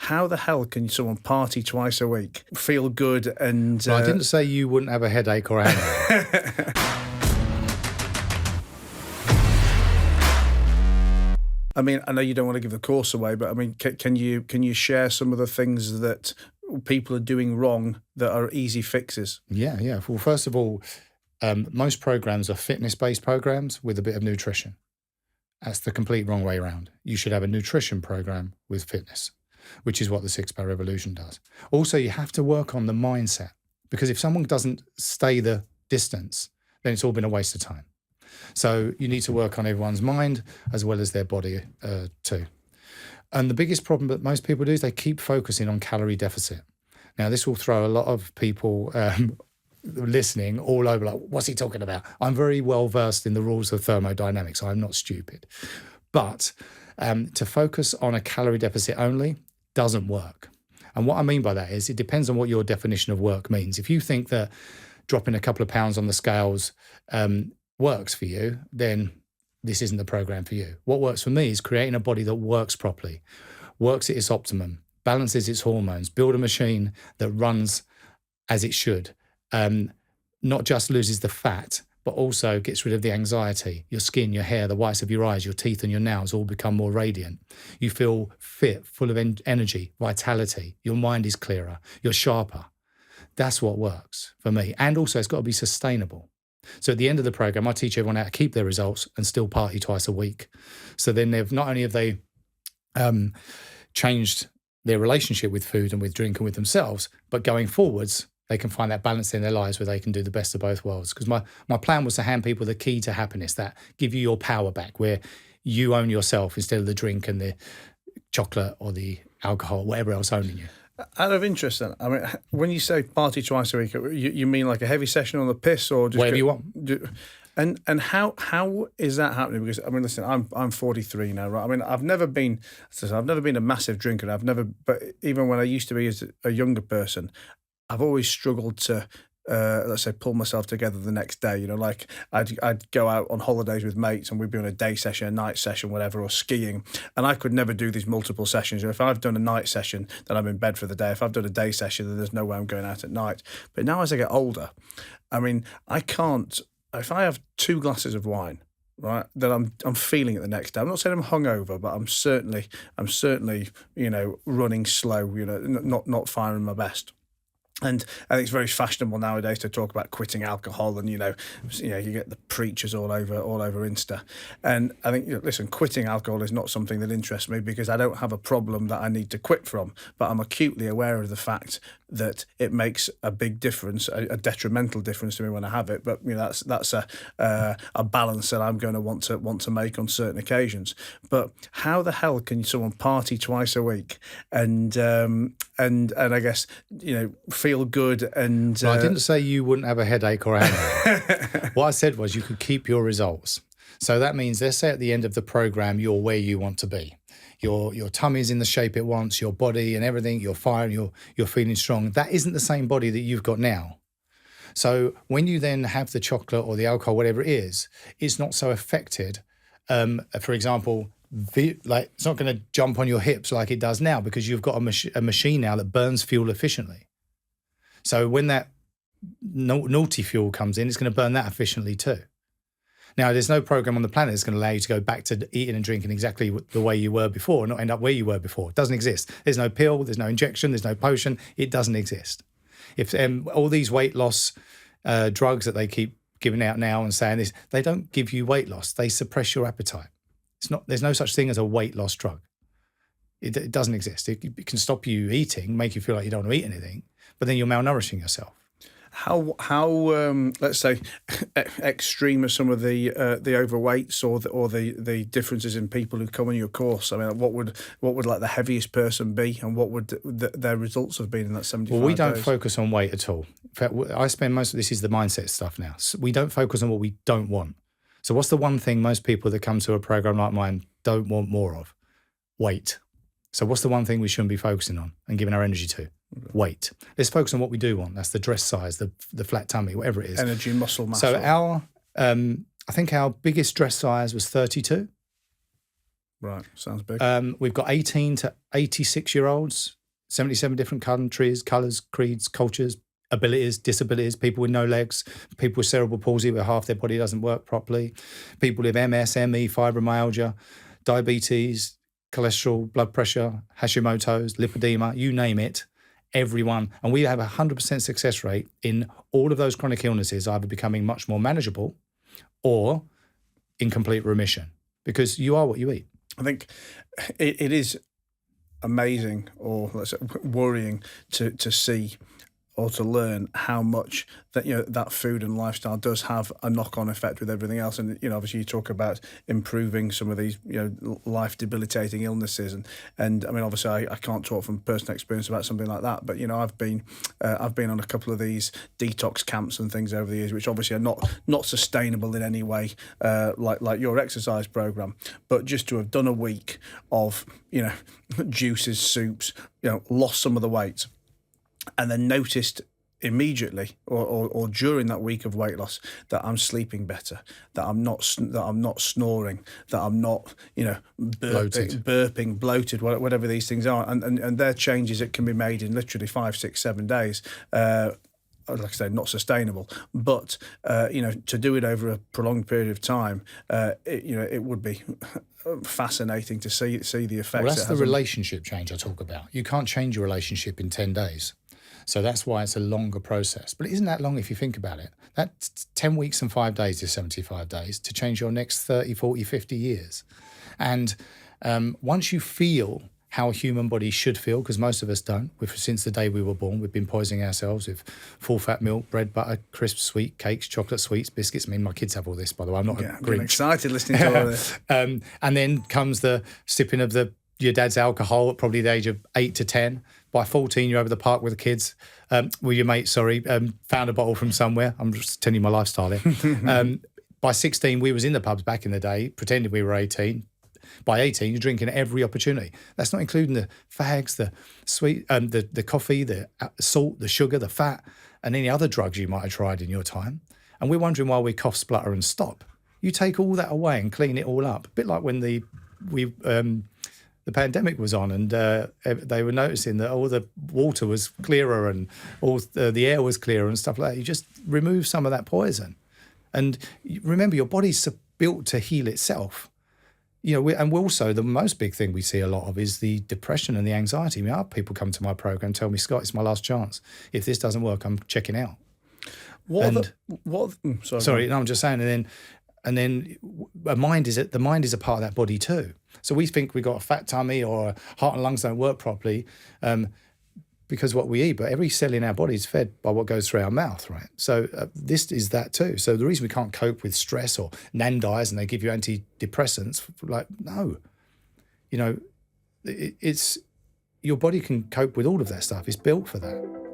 how the hell can someone party twice a week, feel good and... Well, I didn't say you wouldn't have a headache or a hangover. I mean, I know you don't want to give the course away, but I mean, can you share some of the things that people are doing wrong that are easy fixes? Yeah. Well, first of all, most programs are fitness-based programs with a bit of nutrition. That's the complete wrong way around. You should have a nutrition program with fitness, which is what the 6-Bar Revolution does. Also, you have to work on the mindset, because if someone doesn't stay the distance, then it's all been a waste of time. So you need to work on everyone's mind as well as their body too. And the biggest problem that most people do is they keep focusing on calorie deficit. Now, this will throw a lot of people listening all over, like, what's he talking about? I'm very well versed in the rules of thermodynamics. I'm not stupid. But to focus on a calorie deficit only doesn't work. And what I mean by that is it depends on what your definition of work means. If you think that dropping a couple of pounds on the scales works for you, then this isn't the program for you. What works for me is creating a body that works properly, works at its optimum, balances its hormones, build a machine that runs as it should, not just loses the fat, but also gets rid of the anxiety. Your skin, your hair, the whites of your eyes, your teeth and your nails all become more radiant. You feel fit, full of energy, vitality. Your mind is clearer. You're sharper. That's what works for me. And also it's got to be sustainable. So at the end of the program, I teach everyone how to keep their results and still party twice a week. So then not only have they changed their relationship with food and with drink and with themselves, but going forwards, they can find that balance in their lives where they can do the best of both worlds. Because my plan was to hand people the key to happiness, that give you your power back, where you own yourself instead of the drink and the chocolate or the alcohol, whatever else owning you. Out of interest, then, I mean, when you say party twice a week, you mean like a heavy session on the piss, or just whatever you want? And how is that happening? Because I mean, listen, I'm 43 now, right? I mean, I've never been a massive drinker. But even when I used to be as a younger person, I've always struggled to, let's say, pull myself together the next day. You know, like I'd go out on holidays with mates and we'd be on a day session, a night session, whatever, or skiing. And I could never do these multiple sessions. You know, if I've done a night session, then I'm in bed for the day. If I've done a day session, then there's no way I'm going out at night. But now as I get older, I mean, I can't, if I have 2 glasses of wine, right, then I'm feeling it the next day. I'm not saying I'm hungover, but I'm certainly, you know, running slow, you know, not firing my best. And I think it's very fashionable nowadays to talk about quitting alcohol, and you get the preachers all over Insta. And I think, listen, quitting alcohol is not something that interests me, because I don't have a problem that I need to quit from, but I'm acutely aware of the fact that it makes a big difference, a detrimental difference to me when I have it. But you know, that's a balance that I'm going to want to make on certain occasions. But how the hell can someone party twice a week and I guess, you know, feel good and... Well, I didn't say you wouldn't have a headache or a hangover. What I said was you could keep your results. So that means, let's say at the end of the program, you're where you want to be. Your tummy's in the shape it wants, your body and everything, you're firing, you're feeling strong. That isn't the same body that you've got now. So when you then have the chocolate or the alcohol, whatever it is, it's not so affected. For example, like it's not going to jump on your hips like it does now, because you've got a machine now that burns fuel efficiently. So when that naughty fuel comes in, it's going to burn that efficiently too. Now, there's no program on the planet that's going to allow you to go back to eating and drinking exactly the way you were before and not end up where you were before. It doesn't exist. There's no pill, there's no injection, there's no potion. It doesn't exist. If all these weight loss drugs that they keep giving out now and saying this, they don't give you weight loss. They suppress your appetite. There's no such thing as a weight loss drug. It doesn't exist. It can stop you eating, make you feel like you don't want to eat anything, but then you're malnourishing yourself. How let's say extreme are some of the overweights or the differences in people who come on your course? I mean, what would like the heaviest person be, and what would their results have been in that 75 Well, we don't days? focus on weight at all. In fact, I spend most of this is the mindset stuff now. So we don't focus on what we don't want. So what's the one thing most people that come to a program like mine don't want more of? Weight. So what's the one thing we shouldn't be focusing on and giving our energy to? Weight. Let's focus on what we do want. That's the dress size, the flat tummy, whatever it is. Energy, muscle mass. So I think our biggest dress size was 32. Right. Sounds big. We've got 18 to 86-year-olds, 77 different countries, colours, creeds, cultures, abilities, disabilities, people with no legs, people with cerebral palsy where half their body doesn't work properly, people with MS, ME, fibromyalgia, diabetes, cholesterol, blood pressure, Hashimoto's, lipedema, you name it, everyone. And we have a 100% success rate in all of those chronic illnesses either becoming much more manageable or in complete remission, because you are what you eat. I think it is amazing, or let's say worrying, to see or to learn how much that, you know, that food and lifestyle does have a knock-on effect with everything else. And, you know, obviously you talk about improving some of these, you know, life debilitating illnesses, and I mean, obviously I can't talk from personal experience about something like that, but, you know, I've been on a couple of these detox camps and things over the years, which obviously are not sustainable in any way, like your exercise program, but just to have done a week of, you know, juices, soups, you know, lost some of the weight, and then noticed immediately or during that week of weight loss that I'm sleeping better, that I'm not snoring, that I'm not, you know, burping, bloated, whatever these things are, and they're changes that can be made in literally 5, 6, 7 days. Like I say, not sustainable, but you know, to do it over a prolonged period of time, it would be fascinating to see the effects. Well, that's the relationship change I talk about. You can't change your relationship in 10 days. So that's why it's a longer process. But it isn't that long if you think about it. That's 10 weeks and 5 days is 75 days to change your next 30, 40, 50 years. And once you feel how a human body should feel, because most of us don't. Since the day we were born, we've been poisoning ourselves with full-fat milk, bread, butter, crisps, sweet cakes, chocolate, sweets, biscuits. I mean, my kids have all this, by the way. I'm not a Grinch. I'm getting excited listening to all this. And then comes the sipping of your dad's alcohol at probably the age of 8 to 10. By 14, you're over the park with the kids, with your mate, found a bottle from somewhere. I'm just telling you my lifestyle here. By 16, we was in the pubs back in the day, pretending we were 18. By 18, you're drinking every opportunity. That's not including the fags, the sweet, the coffee, the salt, the sugar, the fat, and any other drugs you might have tried in your time. And we're wondering why we cough, splutter, and stop. You take all that away and clean it all up. A bit like when the pandemic was on, and they were noticing that all the water was clearer and all the air was clearer and stuff like that. You just remove some of that poison. And remember, your body's built to heal itself. You know, and we also, the most big thing we see a lot of is the depression and the anxiety. I mean, our people come to my program and tell me, Scott, it's my last chance. If this doesn't work, I'm checking out. Sorry, no, I'm just saying. And then the mind is a part of that body too. So we think we got a fat tummy or heart and lungs don't work properly because what we eat, but every cell in our body is fed by what goes through our mouth, right? So this is that too. So the reason we can't cope with stress, or Nan dies and they give you antidepressants, like, no. You know, it's your body can cope with all of that stuff. It's built for that.